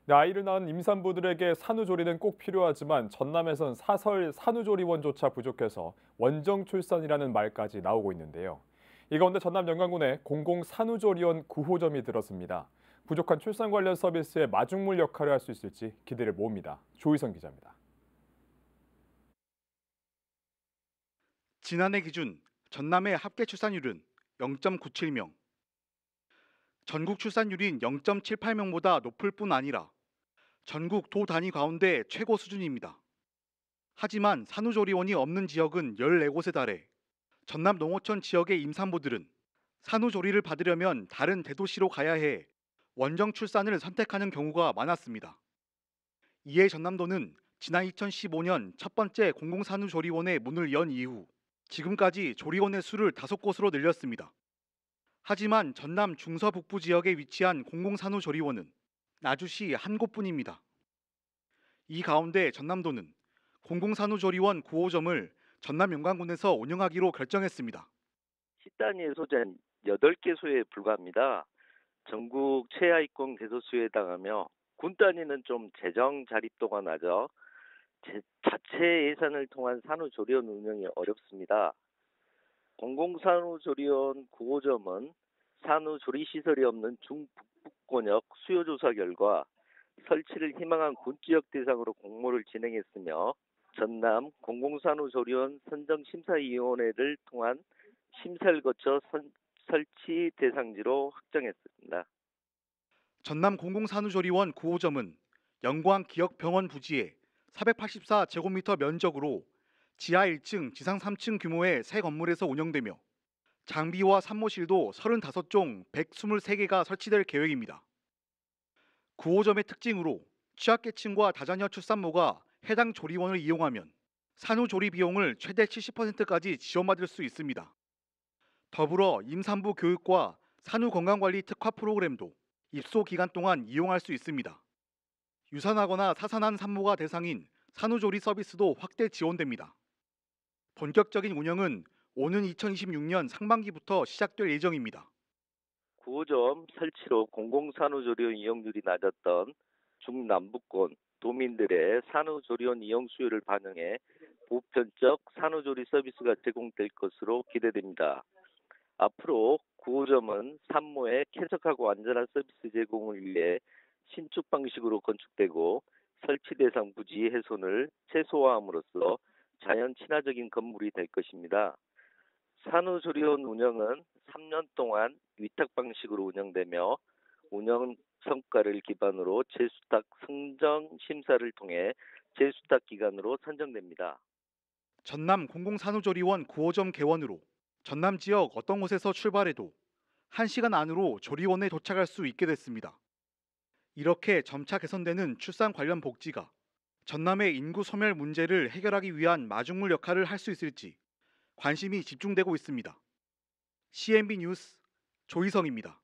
네, 아이를 낳은 임산부들에게 산후조리는 꼭 필요하지만 전남에선 사설 산후조리원조차 부족해서 원정 출산이라는 말까지 나오고 있는데요. 이 가운데 전남 영광군에 공공산후조리원 9호점이 들었습니다. 부족한 출산 관련 서비스의 마중물 역할을 할 수 있을지 기대를 모읍니다. 조희성 기자입니다. 지난해 기준 전남의 합계 출산율은 0.97명, 전국 출산율인 0.78명보다 높을 뿐 아니라 전국 도 단위 가운데 최고 수준입니다. 하지만 산후조리원이 없는 지역은 14곳에 달해 전남 농어촌 지역의 임산부들은 산후조리를 받으려면 다른 대도시로 가야 해 원정 출산을 선택하는 경우가 많았습니다. 이에 전남도는 지난 2015년 첫 번째 공공산후조리원의 문을 연 이후 지금까지 조리원의 수를 5곳으로 늘렸습니다. 하지만 전남 중서북부 지역에 위치한 공공산후조리원은 나주시 한 곳뿐입니다. 이 가운데 전남도는 공공산후조리원 9호점을 전남 영광군에서 운영하기로 결정했습니다. 시단위의 소재는 8개소에 불과합니다. 전국 최하위권 개소수에 해당하며 군 단위는 좀 재정 자립도가 낮아 자체 예산을 통한 산후조리원 운영이 어렵습니다. 공공산후조리원 9호점은 산후조리시설이 없는 중북부권역 수요조사 결과 설치를 희망한 군지역 대상으로 공모를 진행했으며 전남 공공산후조리원 선정심사위원회를 통한 심사를 거쳐 설치 대상지로 확정했습니다. 전남 공공산후조리원 9호점은 영광 기역병원 부지에 484제곱미터 면적으로 지하 1층, 지상 3층 규모의 새 건물에서 운영되며 장비와 산모실도 35종 123개가 설치될 계획입니다. 9호점의 특징으로 취약계층과 다자녀 출산모가 해당 조리원을 이용하면 산후조리 비용을 최대 70%까지 지원받을 수 있습니다. 더불어 임산부 교육과 산후건강관리 특화 프로그램도 입소 기간 동안 이용할 수 있습니다. 유산하거나 사산한 산모가 대상인 산후조리 서비스도 확대 지원됩니다. 본격적인 운영은 오는 2026년 상반기부터 시작될 예정입니다. 9호점 설치로 공공산후조리원 이용률이 낮았던 중남부권 도민들의 산후조리원 이용 수요를 반영해 보편적 산후조리 서비스가 제공될 것으로 기대됩니다. 앞으로 9호점은 산모의 쾌적하고 안전한 서비스 제공을 위해 신축 방식으로 건축되고 설치 대상 부지 훼손을 최소화함으로써 자연 친화적인 건물이 될 것입니다. 산후조리원 운영은 3년 동안 위탁 방식으로 운영되며 운영 성과를 기반으로 재수탁 선정 심사를 통해 재수탁 기관으로 선정됩니다. 전남 공공산후조리원 9호점 개원으로 전남 지역 어떤 곳에서 출발해도 1시간 안으로 조리원에 도착할 수 있게 됐습니다. 이렇게 점차 개선되는 출산 관련 복지가 전남의 인구 소멸 문제를 해결하기 위한 마중물 역할을 할 수 있을지 관심이 집중되고 있습니다. CNB 뉴스 조희성입니다.